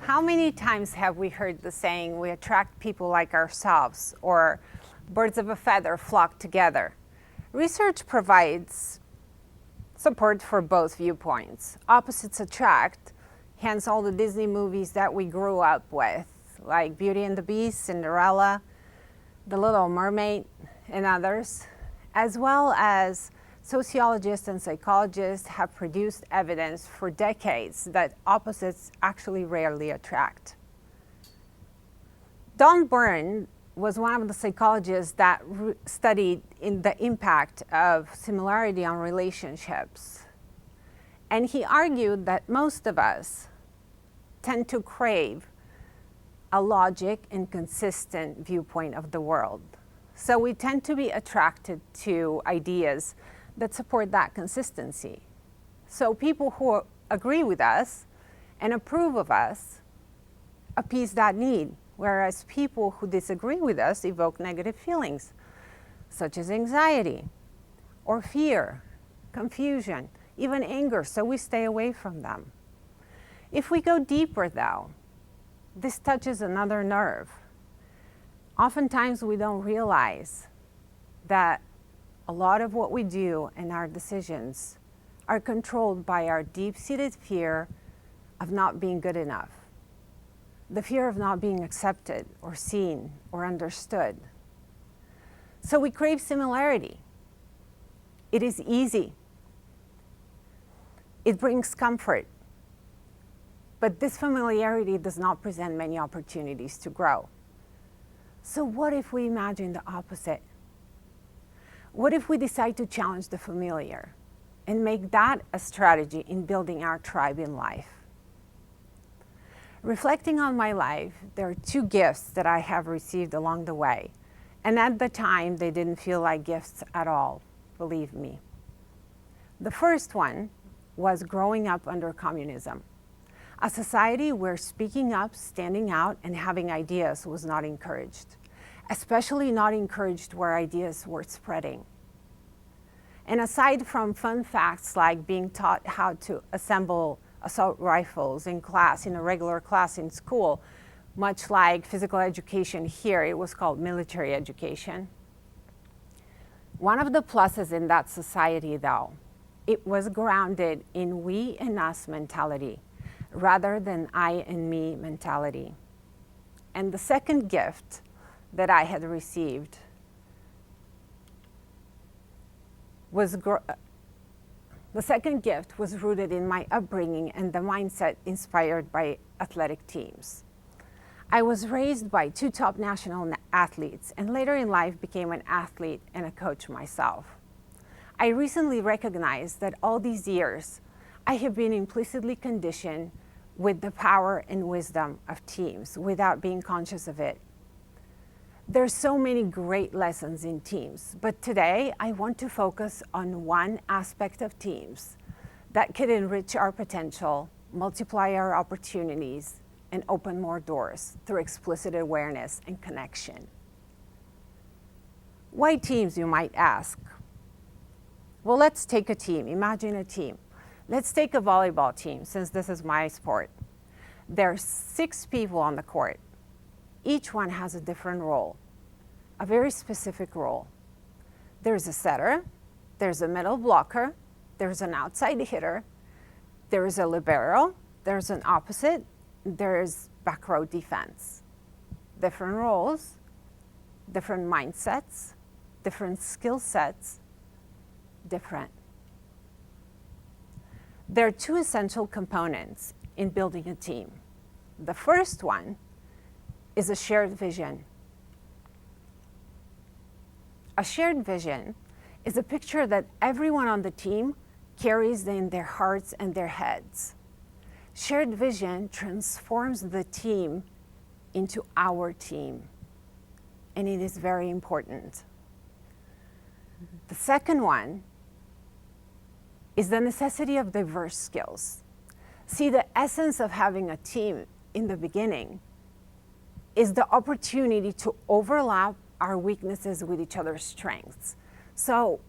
How many times have we heard the saying, we attract people like ourselves, or birds of a feather flock together? Research provides support for both viewpoints. Opposites attract, hence all the Disney movies that we grew up with, like Beauty and the Beast, Cinderella, The Little Mermaid, and others, as well as sociologists and psychologists have produced evidence for decades that opposites actually rarely attract. Don Byrne was one of the psychologists that studied the impact of similarity on relationships. And he argued that most of us tend to crave a logic and consistent viewpoint of the world. So we tend to be attracted to ideas that support that consistency. So people who agree with us and approve of us appease that need, whereas people who disagree with us evoke negative feelings, such as anxiety or fear, confusion, even anger, so we stay away from them. If we go deeper though, this touches another nerve. Oftentimes we don't realize that a lot of what we do and our decisions are controlled by our deep-seated fear of not being good enough, the fear of not being accepted or seen or understood. So we crave similarity. It is easy. It brings comfort. But this familiarity does not present many opportunities to grow. So what if we imagine the opposite? What if we decide to challenge the familiar and make that a strategy in building our tribe in life? Reflecting on my life, there are two gifts that I have received along the way. And at the time, they didn't feel like gifts at all, believe me. The first one was growing up under communism, a society where speaking up, standing out, and having ideas was not encouraged, especially not encouraged where ideas were spreading. And aside from fun facts like being taught how to assemble assault rifles in a regular class in school, much like physical education here, it was called military education. One of the pluses in that society though, it was grounded in we and us mentality, rather than I and me mentality. And the second gift that I had received was rooted in my upbringing and the mindset inspired by athletic teams. I was raised by two top national athletes and later in life became an athlete and a coach myself. I recently recognized that all these years I have been implicitly conditioned with the power and wisdom of teams without being conscious of it. There's so many great lessons in teams, but today I want to focus on one aspect of teams that could enrich our potential, multiply our opportunities, and open more doors through explicit awareness and connection. Why teams, you might ask? Well, let's take a team. Imagine a team. Let's take a volleyball team, since this is my sport. There's 6 people on the court. Each one has a different role, a very specific role. There's a setter, there's a middle blocker, there's an outside hitter, there's a libero, there's an opposite, there's back row defense. Different roles, different mindsets, different skill sets, different. There are 2 essential components in building a team. The first one is a shared vision. A shared vision is a picture that everyone on the team carries in their hearts and their heads. Shared vision transforms the team into our team, and it is very important. The second one is the necessity of diverse skills. See, the essence of having a team in the beginning is the opportunity to overlap our weaknesses with each other's strengths. So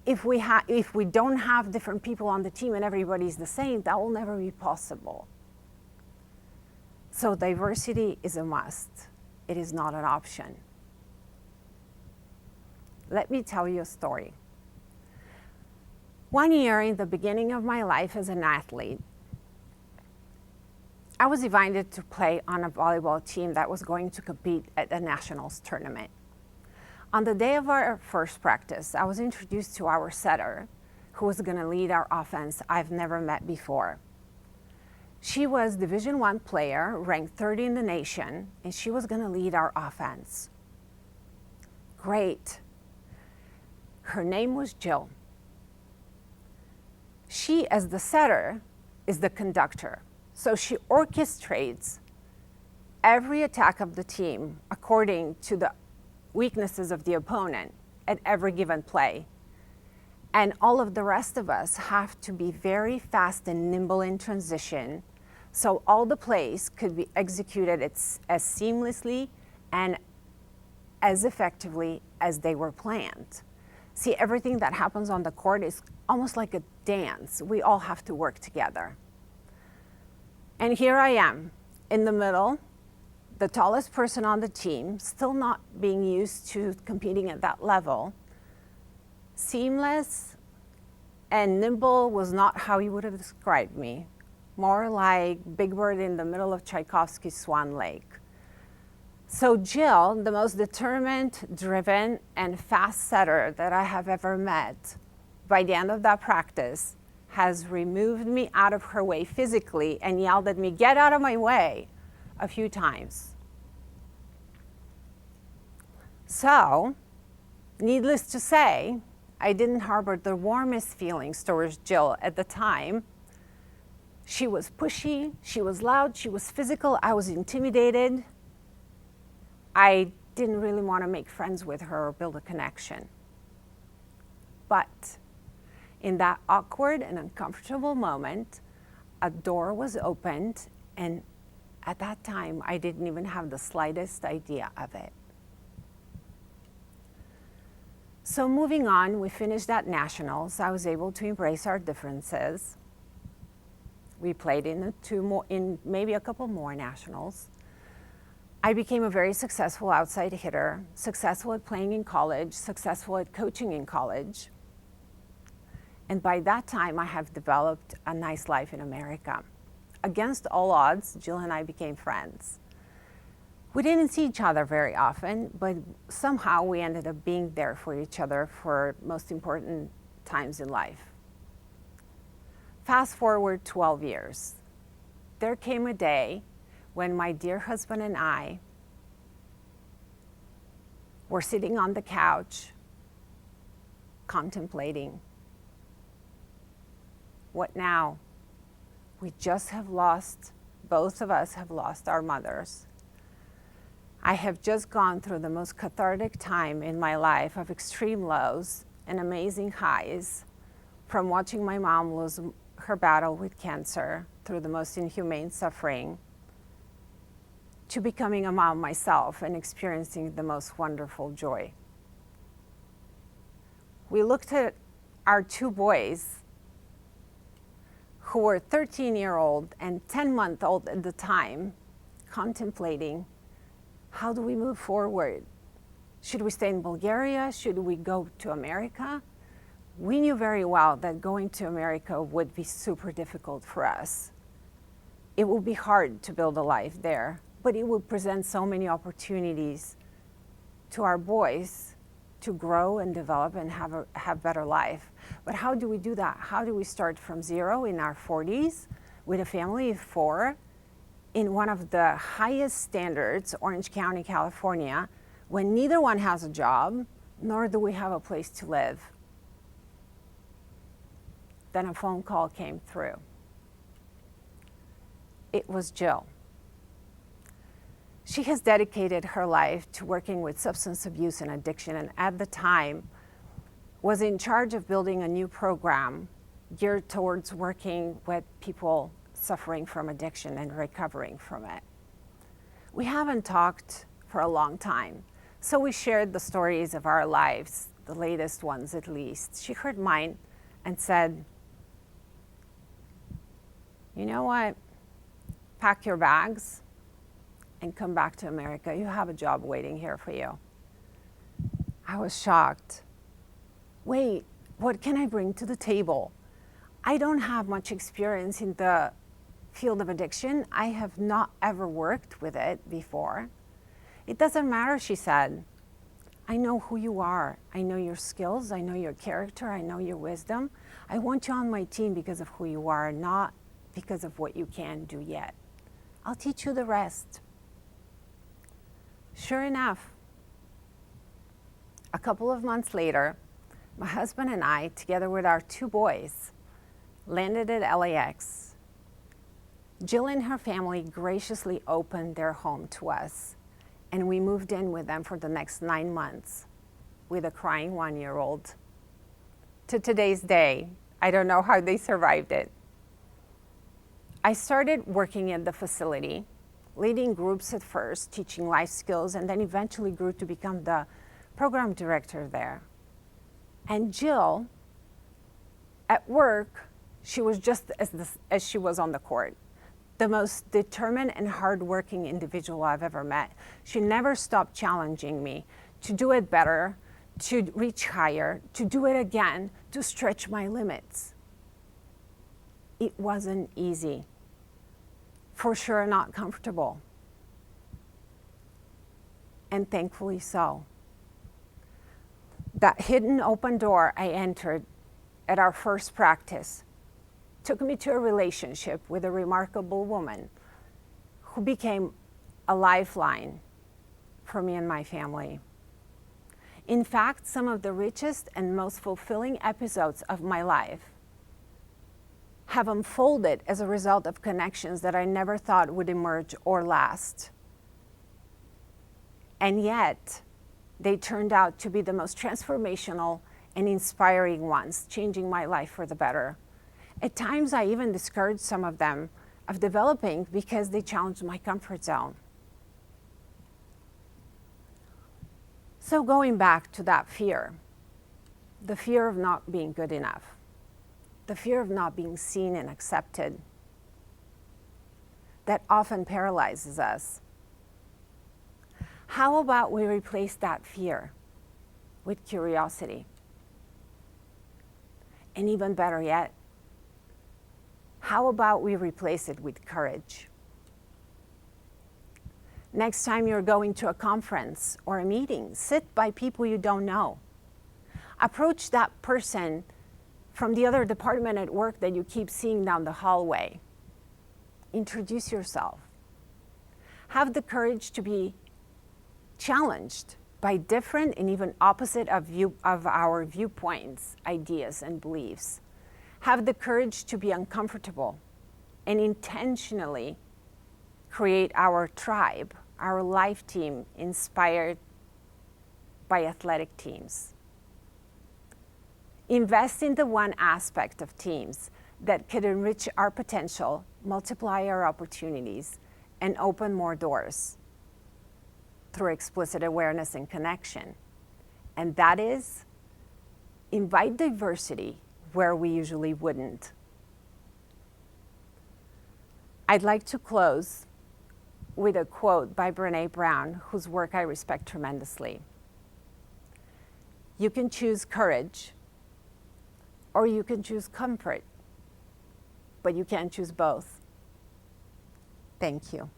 if we don't have different people on the team and everybody's the same, that will never be possible. So diversity is a must. It is not an option. Let me tell you a story. One year in the beginning of my life as an athlete, I was invited to play on a volleyball team that was going to compete at a nationals tournament. On the day of our first practice, I was introduced to our setter, who was going to lead our offense I've never met before. She was Division I player, ranked 30 in the nation, and she was going to lead our offense. Great. Her name was Jill. She, as the setter, is the conductor. So she orchestrates every attack of the team according to the weaknesses of the opponent at every given play. And all of the rest of us have to be very fast and nimble in transition, so all the plays could be executed as seamlessly and as effectively as they were planned. See, everything that happens on the court is almost like a dance. We all have to work together. And here I am, in the middle, the tallest person on the team, still not being used to competing at that level. Seamless and nimble was not how you would have described me. More like Big Bird in the middle of Tchaikovsky's Swan Lake. So Jill, the most determined, driven, and fast setter that I have ever met, by the end of that practice, has removed me out of her way physically and yelled at me, "Get out of my way," a few times. So, needless to say, I didn't harbor the warmest feelings towards Jill at the time. She was pushy, she was loud, she was physical, I was intimidated. I didn't really want to make friends with her or build a connection. But in that awkward and uncomfortable moment, a door was opened, and at that time, I didn't even have the slightest idea of it. So moving on, we finished at nationals. I was able to embrace our differences. We played in maybe a couple more nationals. I became a very successful outside hitter, successful at playing in college, successful at coaching in college. And by that time, I have developed a nice life in America. Against all odds, Jill and I became friends. We didn't see each other very often, but somehow we ended up being there for each other for most important times in life. Fast forward 12 years. There came a day when my dear husband and I were sitting on the couch contemplating, what now? We just have lost, both of us have lost our mothers. I have just gone through the most cathartic time in my life of extreme lows and amazing highs, from watching my mom lose her battle with cancer through the most inhumane suffering, to becoming a mom myself and experiencing the most wonderful joy. We looked at our two boys, who were 13-year-old and 10-month-old at the time, contemplating, how do we move forward? Should we stay in Bulgaria? Should we go to America? We knew very well that going to America would be super difficult for us. It would be hard to build a life there, but it would present so many opportunities to our boys to grow and develop and have better life. But how do we do that? How do we start from zero in our 40s with a family of 4 in one of the highest standards, Orange County, California, when neither one has a job, nor do we have a place to live? Then a phone call came through. It was Jill. She has dedicated her life to working with substance abuse and addiction, and at the time was in charge of building a new program geared towards working with people suffering from addiction and recovering from it. We haven't talked for a long time, so we shared the stories of our lives, the latest ones at least. She heard mine and said, "You know what? Pack your bags. and come back to America. You have a job waiting here for you. I was shocked. Wait, what can I bring to the table? I don't have much experience in the field of addiction. I have not ever worked with it before. It doesn't matter, she said. I know who you are. I know your skills. I know your character. I know your wisdom. I want you on my team because of who you are, not because of what you can do yet. I'll teach you the rest. Sure enough, a couple of months later, my husband and I, together with our 2 boys, landed at LAX. Jill and her family graciously opened their home to us, and we moved in with them for the next 9 months with a crying 1-year-old. To today's day, I don't know how they survived it. I started working at the facility, leading groups at first, teaching life skills, and then eventually grew to become the program director there. And Jill, at work, she was just as she was on the court. The most determined and hardworking individual I've ever met. She never stopped challenging me to do it better, to reach higher, to do it again, to stretch my limits. It wasn't easy. For sure not comfortable. And thankfully so. That hidden open door I entered at our first practice took me to a relationship with a remarkable woman who became a lifeline for me and my family. In fact, some of the richest and most fulfilling episodes of my life have unfolded as a result of connections that I never thought would emerge or last. And yet, they turned out to be the most transformational and inspiring ones, changing my life for the better. At times, I even discouraged some of them of developing because they challenged my comfort zone. So going back to that fear, the fear of not being good enough, the fear of not being seen and accepted, that often paralyzes us. How about we replace that fear with curiosity? And even better yet, how about we replace it with courage? Next time you're going to a conference or a meeting, sit by people you don't know. Approach that person from the other department at work that you keep seeing down the hallway. Introduce yourself. Have the courage to be challenged by different and even opposite of our viewpoints, ideas, and beliefs. Have the courage to be uncomfortable and intentionally create our tribe, our life team inspired by athletic teams. Invest in the one aspect of teams that could enrich our potential, multiply our opportunities, and open more doors through explicit awareness and connection. And that is, invite diversity where we usually wouldn't. I'd like to close with a quote by Brene Brown, whose work I respect tremendously. You can choose courage, or you can choose comfort, but you can't choose both. Thank you.